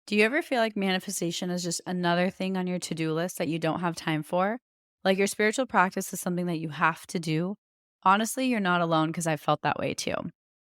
Do you ever feel like manifestation is just another thing on your to-do list that you don't have time for? Like your spiritual practice is something that you have to do? Honestly, you're not alone because I felt that way too.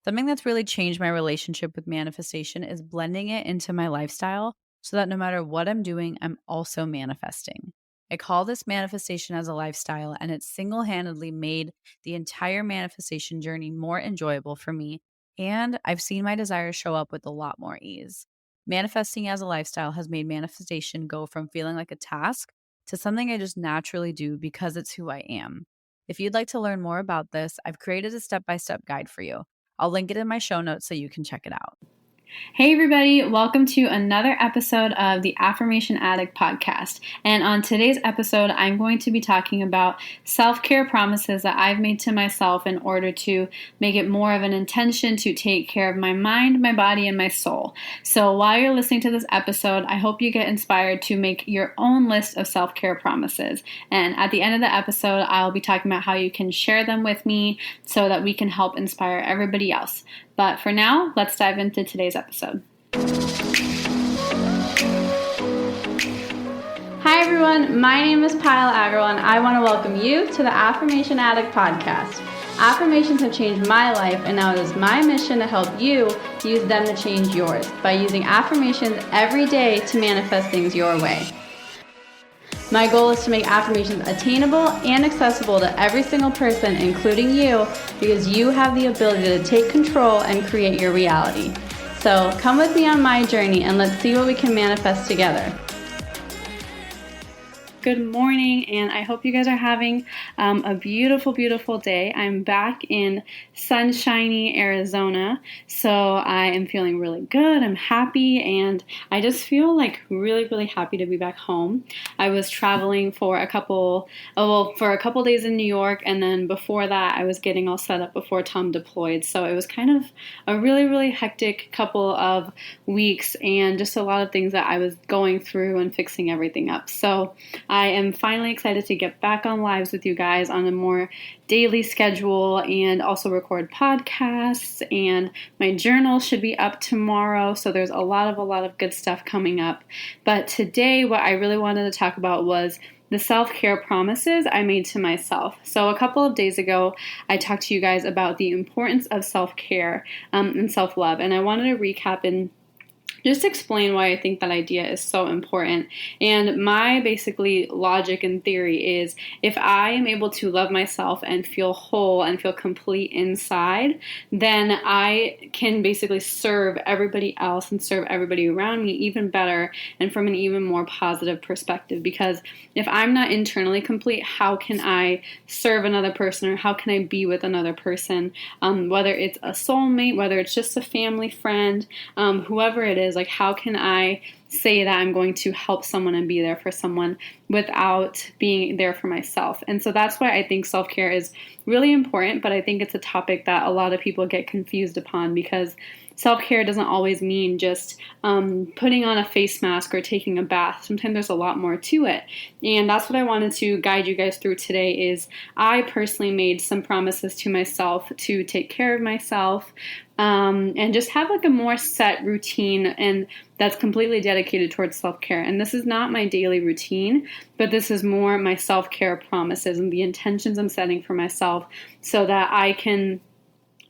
Something that's really changed my relationship with manifestation is blending it into my lifestyle so that no matter what I'm doing, I'm also manifesting. I call this manifestation as a lifestyle, and it's single handedly made the entire manifestation journey more enjoyable for me. And I've seen my desires show up with a lot more ease. Manifesting as a lifestyle has made manifestation go from feeling like a task to something I just naturally do because it's who I am. If you'd like to learn more about this, I've created a step by step guide for you. I'll link it in my show notes so you can check it out. Hey everybody, welcome to another episode of the Affirmation Addict podcast. And on today's episode, I'm going to be talking about self-care promises that I've made to myself in order to make it more of an intention to take care of my mind, my body, and my soul. So while you're listening to this episode, I hope you get inspired to make your own list of self-care promises. And at the end of the episode, I'll be talking about how you can share them with me so that we can help inspire everybody else. But for now, let's dive into today's episode. Hi everyone, my name is Payal Agarwal and I want to welcome you to the Affirmation Addict podcast. Affirmations have changed my life and now it is my mission to help you use them to change yours by using affirmations every day to manifest things your way. My goal is to make affirmations attainable and accessible to every single person, including you, because you have the ability to take control and create your reality. So come with me on my journey and let's see what we can manifest together. Good morning, and I hope you guys are having a beautiful, beautiful day. I'm back in sunshiny Arizona, so I am feeling really good. I'm happy, and I just feel like really, really happy to be back home. I was traveling for a couple days in New York, and then before that, I was getting all set up before Tom deployed. So it was kind of a really, really hectic couple of weeks, and just a lot of things that I was going through and fixing everything up. So I am finally excited to get back on lives with you guys on a more daily schedule and also record podcasts, and my journal should be up tomorrow, so there's a lot of good stuff coming up. But today what I really wanted to talk about was the self-care promises I made to myself. So a couple of days ago, I talked to you guys about the importance of self-care and self-love, and I wanted to recap and just explain why I think that idea is so important. And my basically logic and theory is if I am able to love myself and feel whole and feel complete inside, then I can basically serve everybody else and serve everybody around me even better and from an even more positive perspective. Because if I'm not internally complete, how can I serve another person, or how can I be with another person? Whether it's a soulmate, whether it's just a family friend, whoever it is, like how can I say that I'm going to help someone and be there for someone without being there for myself? And so that's why I think self-care is really important, but I think it's a topic that a lot of people get confused upon, because self-care doesn't always mean just putting on a face mask or taking a bath. Sometimes there's a lot more to it. And that's what I wanted to guide you guys through today is I personally made some promises to myself to take care of myself and just have like a more set routine, and that's completely dedicated towards self-care. And this is not my daily routine, but this is more my self-care promises and the intentions I'm setting for myself so that I can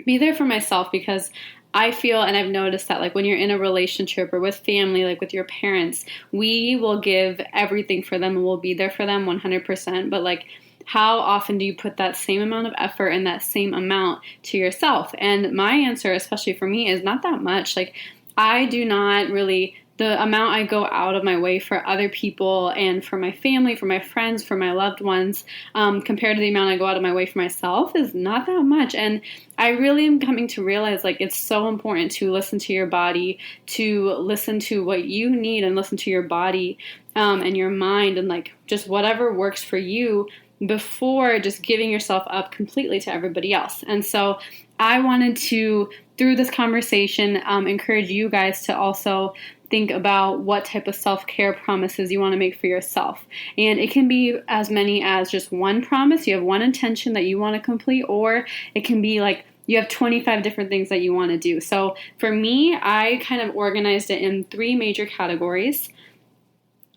be there for myself. Because I feel, and I've noticed that like when you're in a relationship or with family, like with your parents, we will give everything for them and we'll be there for them 100%. But like, how often do you put that same amount of effort and that same amount to yourself? And my answer, especially for me, is not that much. Like, I do not really, the amount I go out of my way for other people and for my family, for my friends, for my loved ones, compared to the amount I go out of my way for myself is not that much. And I really am coming to realize like it's so important to listen to your body, to listen to what you need and listen to your body and your mind and like just whatever works for you before just giving yourself up completely to everybody else. And so I wanted to, through this conversation, encourage you guys to also think about what type of self-care promises you want to make for yourself. And it can be as many as just one promise. You have one intention that you want to complete, or it can be like you have 25 different things that you want to do. So for me, I kind of organized it in 3 major categories.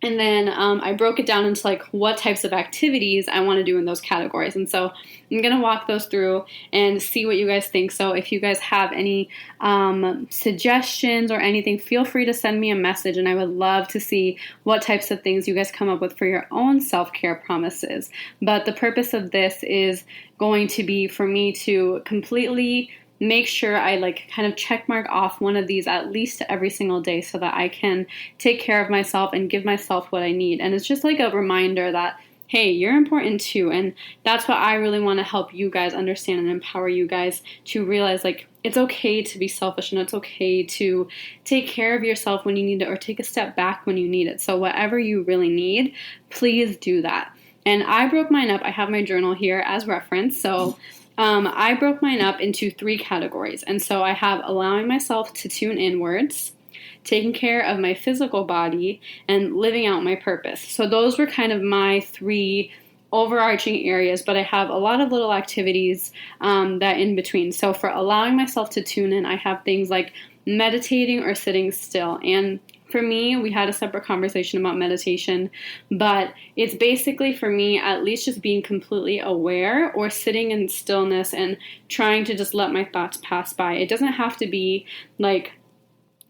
And then I broke it down into like what types of activities I want to do in those categories. And so I'm going to walk those through and see what you guys think. So if you guys have any suggestions or anything, feel free to send me a message. And I would love to see what types of things you guys come up with for your own self-care promises. But the purpose of this is going to be for me to completely make sure I like kind of check mark off one of these at least every single day so that I can take care of myself and give myself what I need. And it's just like a reminder that, hey, you're important too. And that's what I really want to help you guys understand and empower you guys to realize, like, it's okay to be selfish and it's okay to take care of yourself when you need it or take a step back when you need it. So whatever you really need, please do that. And I broke mine up. I have my journal here as reference. So I broke mine up into 3 categories. And so I have allowing myself to tune inwards, taking care of my physical body, and living out my purpose. So those were kind of my 3 overarching areas, but I have a lot of little activities that in between. So for allowing myself to tune in, I have things like meditating or sitting still. And for me, we had a separate conversation about meditation, but it's basically for me at least just being completely aware or sitting in stillness and trying to just let my thoughts pass by. It doesn't have to be like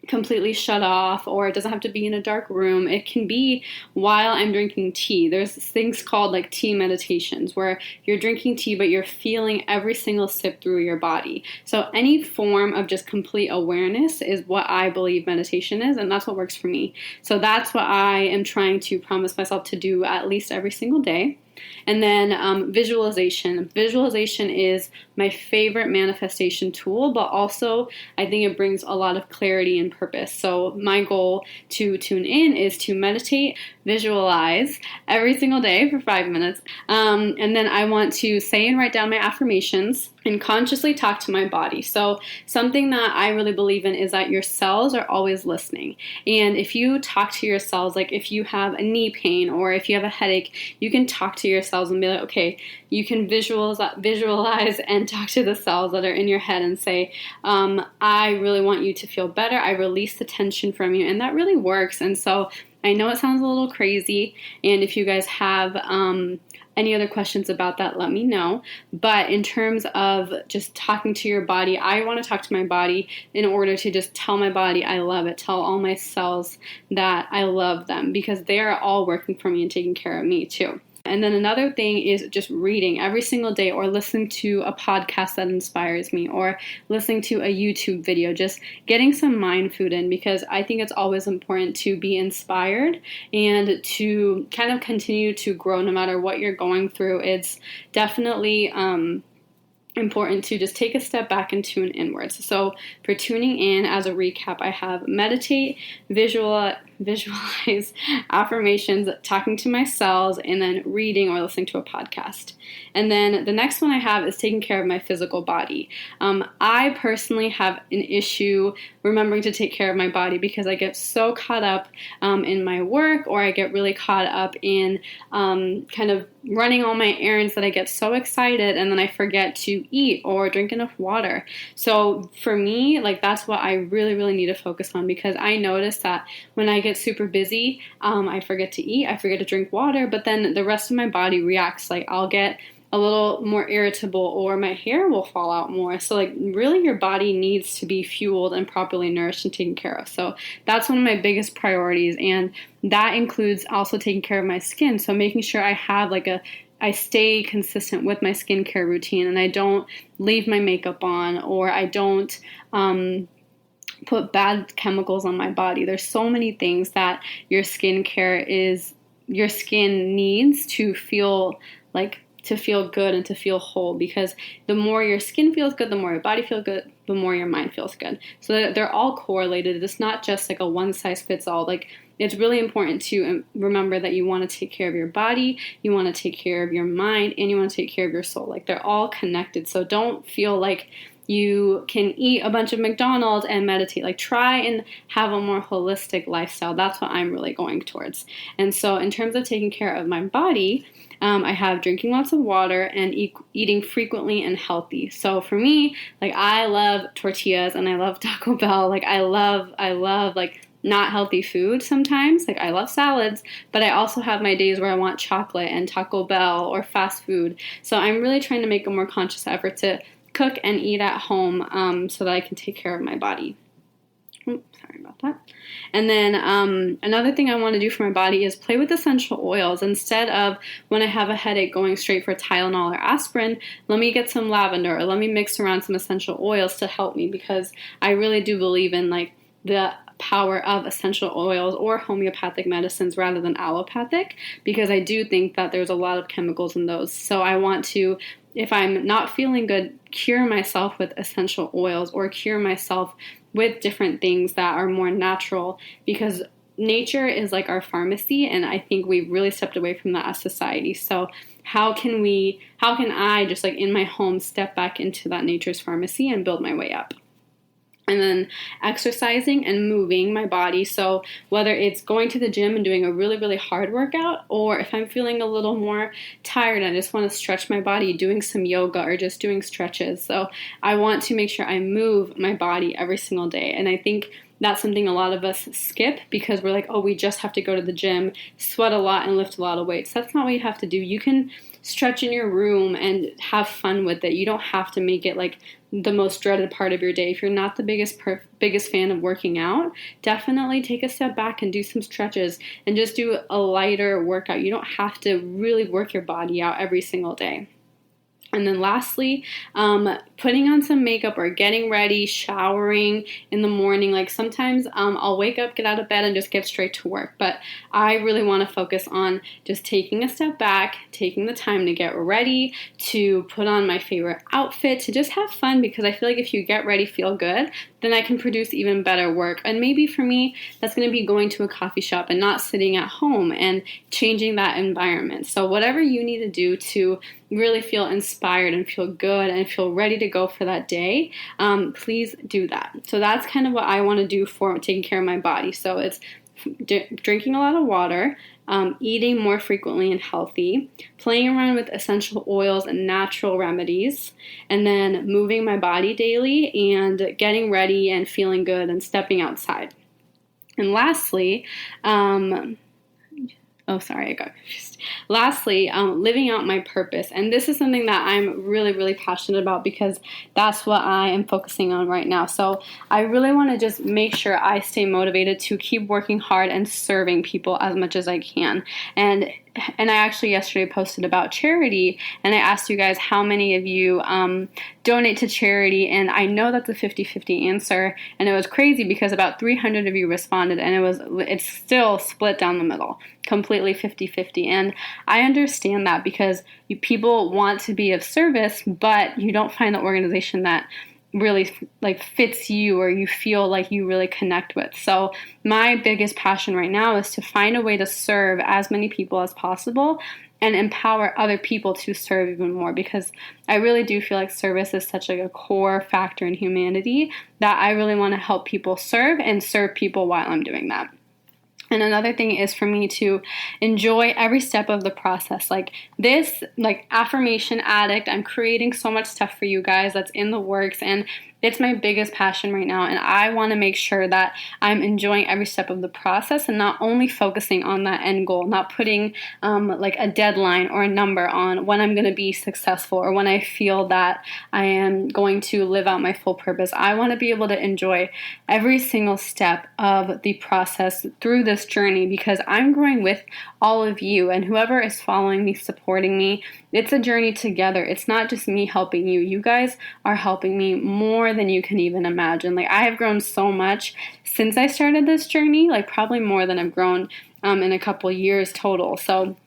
completely shut off, or it doesn't have to be in a dark room. It can be while I'm drinking tea. There's things called like tea meditations where you're drinking tea but you're feeling every single sip through your body. So any form of just complete awareness is what I believe meditation is, and that's what works for me. So that's what I am trying to promise myself to do at least every single day. And then visualization. Visualization is my favorite manifestation tool, but also I think it brings a lot of clarity and purpose. So my goal to tune in is to meditate, visualize every single day for 5 minutes. And then I want to say and write down my affirmations and consciously talk to my body. So something that I really believe in is that your cells are always listening. And if you talk to your cells, like if you have a knee pain or if you have a headache, you can talk to your cells and be like, okay, you can visualize and talk to the cells that are in your head and say, I really want you to feel better. I release the tension from you. And that really works. And so I know it sounds a little crazy. And if you guys have any other questions about that, let me know. But in terms of just talking to your body, I want to talk to my body in order to just tell my body I love it, tell all my cells that I love them, because they are all working for me and taking care of me too. And then another thing is just reading every single day, or listening to a podcast that inspires me, or listening to a YouTube video, just getting some mind food in, because I think it's always important to be inspired and to kind of continue to grow no matter what you're going through. It's definitely important to just take a step back and tune inwards. So for tuning in, as a recap, I have meditate, visualize, affirmations, talking to my cells, and then reading or listening to a podcast. And then the next one I have is taking care of my physical body. I personally have an issue remembering to take care of my body because I get so caught up in my work, or I get really caught up in kind of running all my errands that I get so excited and then I forget to eat or drink enough water. So for me, like, that's what I really, really need to focus on, because I notice that when I get super busy, I forget to eat, I forget to drink water, but then the rest of my body reacts. Like, I'll get a little more irritable, or my hair will fall out more. So like, really, your body needs to be fueled and properly nourished and taken care of. So that's one of my biggest priorities. And that includes also taking care of my skin. So making sure I have I stay consistent with my skincare routine, and I don't leave my makeup on, or I don't put bad chemicals on my body. There's so many things that your skin needs to feel good and to feel whole, because the more your skin feels good, the more your body feels good, the more your mind feels good. So they're all correlated. It's not just like a one size fits all. Like, it's really important to remember that you want to take care of your body, you want to take care of your mind, and you want to take care of your soul. Like, they're all connected. So don't feel like you can eat a bunch of McDonald's and meditate. Like, try and have a more holistic lifestyle. That's what I'm really going towards. And so in terms of taking care of my body, I have drinking lots of water and eating frequently and healthy. So for me, like, I love tortillas and I love Taco Bell. Like, I love like not healthy food sometimes. Like, I love salads, but I also have my days where I want chocolate and Taco Bell or fast food. So I'm really trying to make a more conscious effort to cook and eat at home, so that I can take care of my body. Sorry about that. And then another thing I want to do for my body is play with essential oils. Instead of, when I have a headache, going straight for Tylenol or aspirin, let me get some lavender, or let me mix around some essential oils to help me, because I really do believe in like the power of essential oils or homeopathic medicines rather than allopathic, because I do think that there's a lot of chemicals in those. So I want to, if I'm not feeling good, cure myself with essential oils, or cure myself with different things that are more natural, because nature is like our pharmacy, and I think we've really stepped away from that as society. So how can I just, like, in my home, step back into that nature's pharmacy and build my way up? And then exercising and moving my body. So whether it's going to the gym and doing a really, really hard workout, or if I'm feeling a little more tired and I just want to stretch my body, doing some yoga or just doing stretches. So I want to make sure I move my body every single day. And I think that's something a lot of us skip, because we're like, oh, we just have to go to the gym, sweat a lot, and lift a lot of weights. That's not what you have to do. You can stretch in your room and have fun with it. You don't have to make it like the most dreaded part of your day. If you're not the biggest fan of working out, definitely take a step back and do some stretches and just do a lighter workout. You don't have to really work your body out every single day. And then lastly, putting on some makeup or getting ready, showering in the morning. Like, sometimes I'll wake up, get out of bed, and just get straight to work. But I really want to focus on just taking a step back, taking the time to get ready, to put on my favorite outfit, to just have fun, because I feel like if you get ready, feel good, then I can produce even better work. And maybe for me, that's going to be going to a coffee shop and not sitting at home, and changing that environment. So whatever you need to do to really feel inspired and feel good and feel ready to go for that day, please do that. So that's kind of what I want to do for taking care of my body. So it's drinking a lot of water, eating more frequently and healthy, playing around with essential oils and natural remedies, and then moving my body daily and getting ready and feeling good and stepping outside. And lastly, living out my purpose. And this is something that I'm really, really passionate about, because that's what I am focusing on right now. So I really want to just make sure I stay motivated to keep working hard and serving people as much as I can. And I actually yesterday posted about charity, and I asked you guys how many of you donate to charity, and I know that's a 50-50 answer, and it was crazy because about 300 of you responded, and it's still split down the middle, completely 50-50. And I understand that, because people want to be of service, but you don't find the organization that really like fits you or you feel like you really connect with. So my biggest passion right now is to find a way to serve as many people as possible and empower other people to serve even more, because I really do feel like service is such like a core factor in humanity that I really want to help people serve and serve people while I'm doing that. And another thing is for me to enjoy every step of the process. Like this, like Affirmation Addict, I'm creating so much stuff for you guys that's in the works, and it's my biggest passion right now, and I want to make sure that I'm enjoying every step of the process and not only focusing on that end goal, not putting like a deadline or a number on when I'm going to be successful or when I feel that I am going to live out my full purpose. I want to be able to enjoy every single step of the process through this journey, because I'm growing with all of you, and whoever is following me, supporting me. It's a journey together. It's not just me helping you. You guys are helping me more than you can even imagine. Like, I have grown so much since I started this journey, like probably more than I've grown in a couple years total. So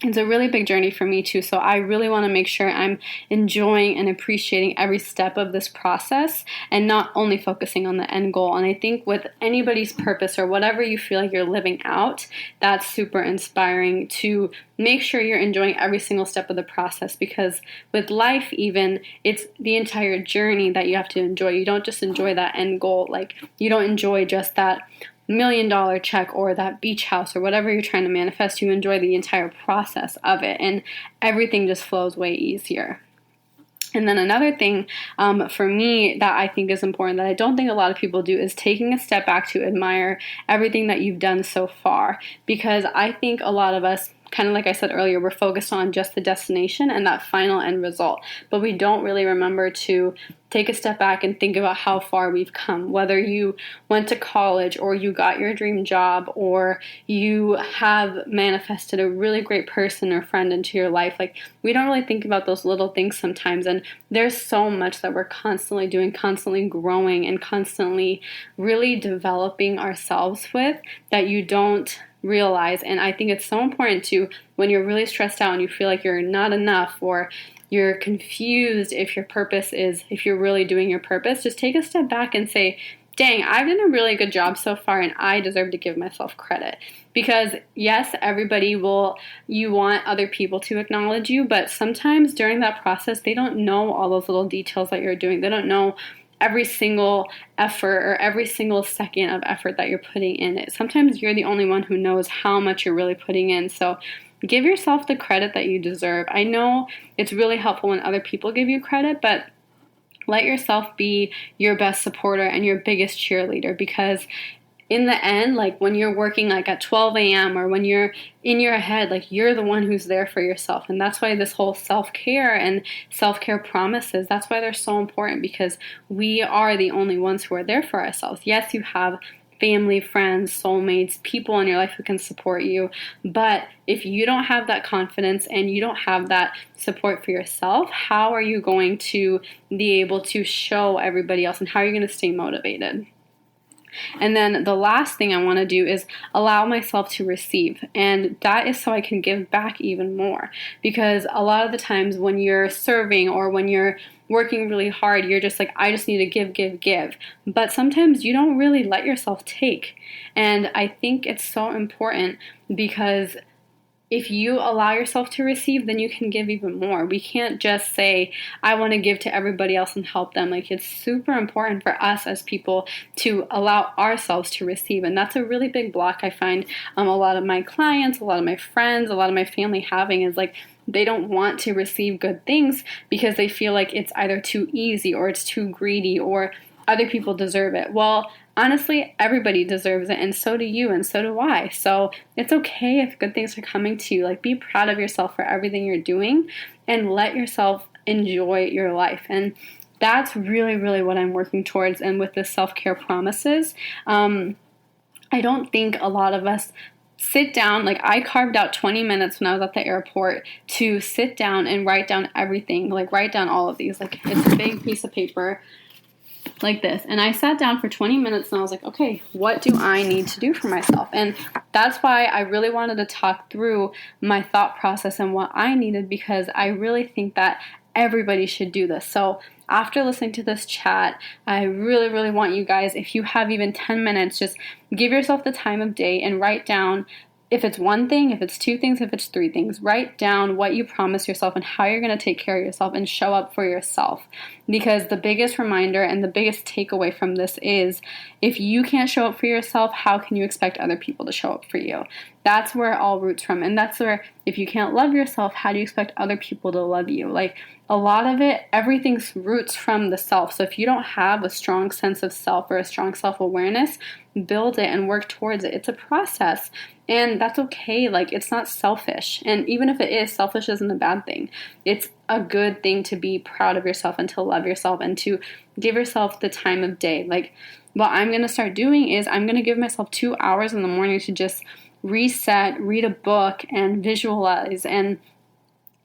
It's a really big journey for me too. So I really want to make sure I'm enjoying and appreciating every step of this process and not only focusing on the end goal. And I think with anybody's purpose or whatever you feel like you're living out, that's super inspiring to make sure you're enjoying every single step of the process, because with life even, it's the entire journey that you have to enjoy. You don't just enjoy that end goal. Like, you don't enjoy just that $1 million check or that beach house or whatever you're trying to manifest. You enjoy the entire process of it, and everything just flows way easier. And then another thing for me that I think is important that I don't think a lot of people do is taking a step back to admire everything that you've done so far. Because I think a lot of us, kind of like I said earlier, we're focused on just the destination and that final end result, but we don't really remember to take a step back and think about how far we've come. Whether you went to college or you got your dream job or you have manifested a really great person or friend into your life, like, we don't really think about those little things sometimes. And there's so much that we're constantly doing, constantly growing, and constantly really developing ourselves with that you don't realize. And I think it's so important to, when you're really stressed out and you feel like you're not enough, or you're confused if your purpose is, if you're really doing your purpose, just take a step back and say, dang, I've done a really good job so far and I deserve to give myself credit. Because yes, you want other people to acknowledge you, but sometimes during that process, they don't know all those little details that you're doing. They don't know every single effort or every single second of effort that you're putting in it. Sometimes you're the only one who knows how much you're really putting in. So give yourself the credit that you deserve. I know it's really helpful when other people give you credit, but let yourself be your best supporter and your biggest cheerleader, because in the end, like, when you're working like at 12 a.m. or when you're in your head, like, you're the one who's there for yourself. And that's why this whole self-care and self-care promises, that's why they're so important, because we are the only ones who are there for ourselves. Yes, you have family, friends, soulmates, people in your life who can support you. But if you don't have that confidence and you don't have that support for yourself, how are you going to be able to show everybody else, and how are you going to stay motivated? And then the last thing I want to do is allow myself to receive. And that is so I can give back even more. Because a lot of the times when you're serving or when you're working really hard, you're just like, I just need to give, give, give. But sometimes you don't really let yourself take. And I think it's so important, because if you allow yourself to receive, then you can give even more. We can't just say, I want to give to everybody else and help them. Like, it's super important for us as people to allow ourselves to receive. And that's a really big block I find a lot of my clients, a lot of my friends, a lot of my family having, is like, they don't want to receive good things because they feel like it's either too easy or it's too greedy or other people deserve it. Well, honestly, everybody deserves it, and so do you, and so do I. So it's okay if good things are coming to you. Like, be proud of yourself for everything you're doing and let yourself enjoy your life. And that's really, really what I'm working towards. And with the self-care promises, I don't think a lot of us sit down. Like, I carved out 20 minutes when I was at the airport to sit down and write down everything, like write down all of these. Like, it's a big piece of paper like this. And I sat down for 20 minutes and I was like, okay, what do I need to do for myself? And that's why I really wanted to talk through my thought process and what I needed, because I really think that everybody should do this. So after listening to this chat, I really, really want you guys, if you have even 10 minutes, just give yourself the time of day and write down, if it's one thing, if it's two things, if it's three things, write down what you promise yourself and how you're going to take care of yourself and show up for yourself. Because the biggest reminder and the biggest takeaway from this is, if you can't show up for yourself, how can you expect other people to show up for you? That's where it all roots from. And that's where, if you can't love yourself, how do you expect other people to love you? Like, a lot of it, everything roots from the self. So if you don't have a strong sense of self or a strong self-awareness, build it and work towards it. It's a process. And that's okay. Like, it's not selfish. And even if it is, selfish isn't a bad thing. It's a good thing to be proud of yourself and to love yourself and to give yourself the time of day. Like, what I'm going to start doing is I'm going to give myself 2 hours in the morning to just reset, read a book, and visualize and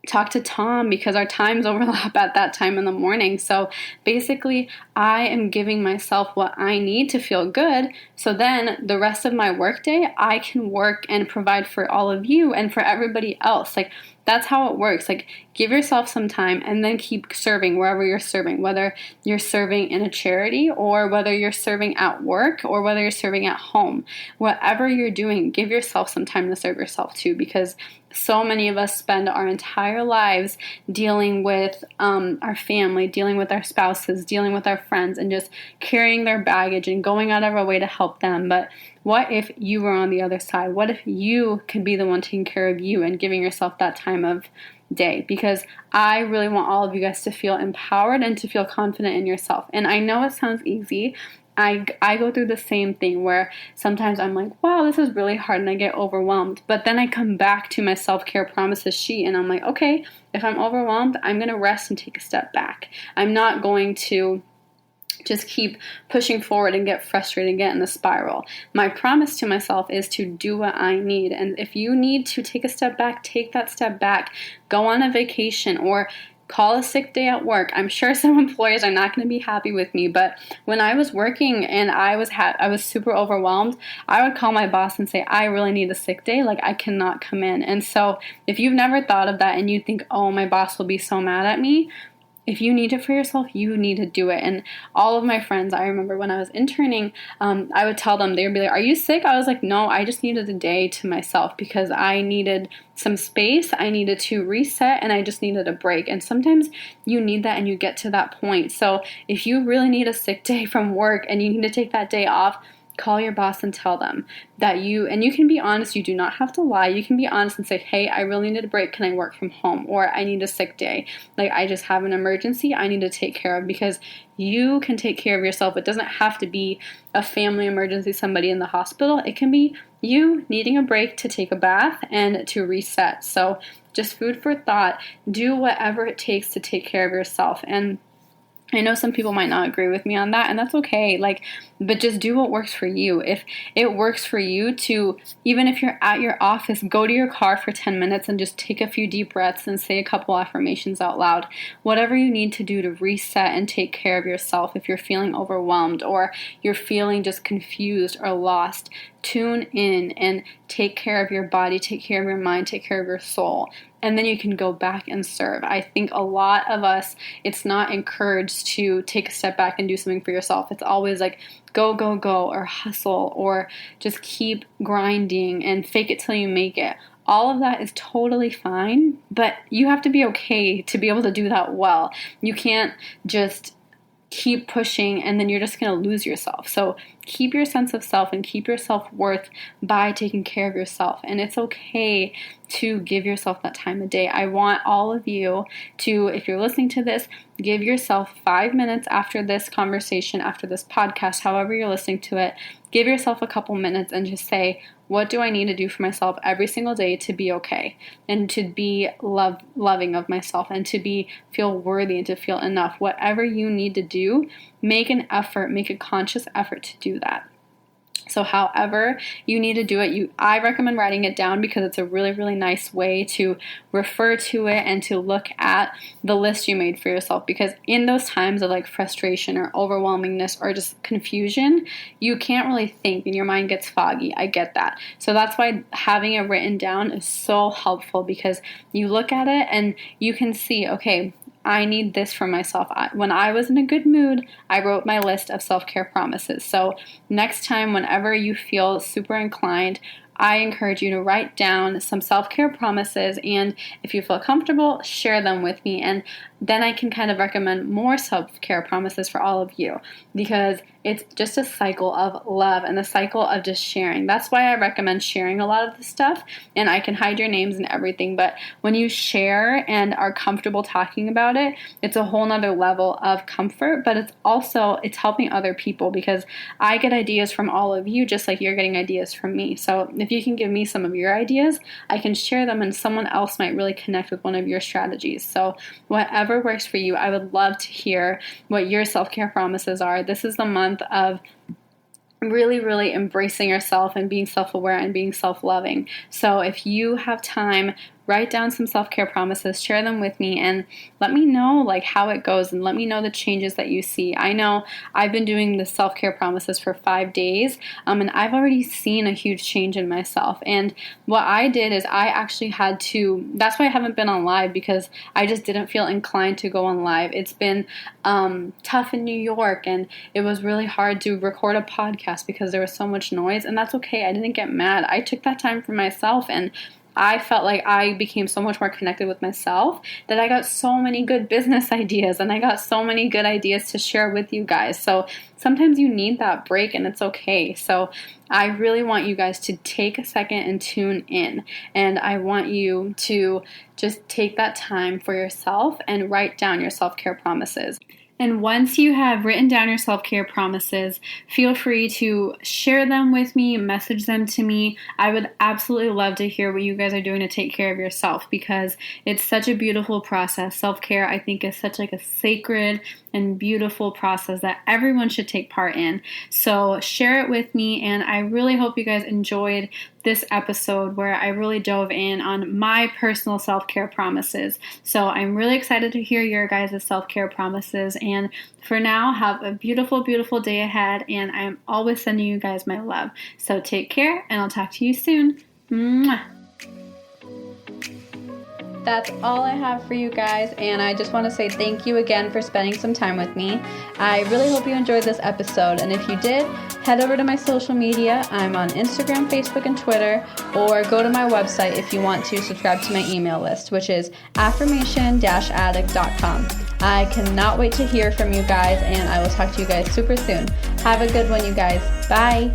talk to Tom because our times overlap at that time in the morning. So basically, I am giving myself what I need to feel good. So then the rest of my workday, I can work and provide for all of you and for everybody else. Like, that's how it works. Like, give yourself some time and then keep serving wherever you're serving, whether you're serving in a charity or whether you're serving at work or whether you're serving at home. Whatever you're doing, give yourself some time to serve yourself too, because so many of us spend our entire lives dealing with our family, dealing with our spouses, dealing with our friends, and just carrying their baggage and going out of our way to help them. But what if you were on the other side? What if you could be the one taking care of you and giving yourself that time of day? Because I really want all of you guys to feel empowered and to feel confident in yourself. And I know it sounds easy. I go through the same thing where sometimes I'm like, wow, this is really hard, and I get overwhelmed. But then I come back to my self-care promises sheet and I'm like, okay, if I'm overwhelmed, I'm going to rest and take a step back. I'm not going to just keep pushing forward and get frustrated and get in the spiral. My promise to myself is to do what I need. And if you need to take a step back, take that step back. Go on a vacation or call a sick day at work. I'm sure some employers are not going to be happy with me, but when I was working and I was super overwhelmed, I would call my boss and say, I really need a sick day. Like, I cannot come in. And so if you've never thought of that and you think, oh, my boss will be so mad at me, if you need it for yourself, you need to do it. And all of my friends, I remember when I was interning, I would tell them, they would be like, are you sick? I was like, no, I just needed a day to myself because I needed some space. I needed to reset and I just needed a break. And sometimes you need that and you get to that point. So if you really need a sick day from work and you need to take that day off, call your boss and tell them that and you can be honest, you do not have to lie. You can be honest and say, hey, I really need a break. Can I work from home? Or I need a sick day. Like, I just have an emergency I need to take care of, because you can take care of yourself. It doesn't have to be a family emergency, somebody in the hospital. It can be you needing a break to take a bath and to reset. So just food for thought. Do whatever it takes to take care of yourself. And I know some people might not agree with me on that, and that's okay. But just do what works for you. If it works for you to, even if you're at your office, go to your car for 10 minutes and just take a few deep breaths and say a couple affirmations out loud. Whatever you need to do to reset and take care of yourself if you're feeling overwhelmed or you're feeling just confused or lost, tune in and take care of your body, take care of your mind, take care of your soul. And then you can go back and serve. I think a lot of us, it's not encouraged to take a step back and do something for yourself. It's always like, go, go, go, or hustle, or just keep grinding and fake it till you make it. All of that is totally fine, but you have to be okay to be able to do that well. You can't just keep pushing and then you're just going to lose yourself. So keep your sense of self and keep your self-worth by taking care of yourself. And it's okay to give yourself that time of day. I want all of you to, if you're listening to this, give yourself 5 minutes after this conversation, after this podcast, however you're listening to it, give yourself a couple minutes and just say, what do I need to do for myself every single day to be okay and to be loving of myself and to feel worthy and to feel enough? Whatever you need to do, make an effort, make a conscious effort to do that. So however you need to do it, I recommend writing it down because it's a really, really nice way to refer to it and to look at the list you made for yourself. Because in those times of like frustration or overwhelmingness or just confusion, you can't really think and your mind gets foggy. I get that. So that's why having it written down is so helpful, because you look at it and you can see, okay, I need this for myself. When I was in a good mood, I wrote my list of self-care promises. So next time, whenever you feel super inclined, I encourage you to write down some self-care promises, and if you feel comfortable, share them with me, and then I can kind of recommend more self-care promises for all of you, because it's just a cycle of love and the cycle of just sharing. That's why I recommend sharing a lot of this stuff, and I can hide your names and everything, but when you share and are comfortable talking about it, it's a whole nother level of comfort, but it's helping other people, because I get ideas from all of you just like you're getting ideas from me. So if you can give me some of your ideas, I can share them and someone else might really connect with one of your strategies. So whatever works for you, I would love to hear what your self-care promises are. This is the month of really, really embracing yourself and being self-aware and being self-loving. So if you have time, write down some self-care promises, share them with me, and let me know like how it goes, and let me know the changes that you see. I know I've been doing the self-care promises for 5 days, and I've already seen a huge change in myself. And what I did is I actually had to, that's why I haven't been on live, because I just didn't feel inclined to go on live. It's been tough in New York, and it was really hard to record a podcast because there was so much noise, and that's okay. I didn't get mad. I took that time for myself, and I felt like I became so much more connected with myself that I got so many good business ideas, and I got so many good ideas to share with you guys. So sometimes you need that break, and it's okay. So I really want you guys to take a second and tune in, and I want you to just take that time for yourself and write down your self-care promises. And once you have written down your self-care promises, feel free to share them with me, message them to me. I would absolutely love to hear what you guys are doing to take care of yourself, because it's such a beautiful process. Self-care, I think, is such like a sacred and beautiful process that everyone should take part in. So share it with me, and I really hope you guys enjoyed this episode where I really dove in on my personal self-care promises. So I'm really excited to hear your guys' self-care promises. And for now, have a beautiful, beautiful day ahead. And I'm always sending you guys my love. So take care, and I'll talk to you soon. Mwah. That's all I have for you guys, and I just want to say thank you again for spending some time with me. I really hope you enjoyed this episode, and if you did, head over to my social media. I'm on Instagram, Facebook, and Twitter, or go to my website if you want to subscribe to my email list, which is affirmation-addict.com. I cannot wait to hear from you guys, and I will talk to you guys super soon. Have a good one, you guys. Bye!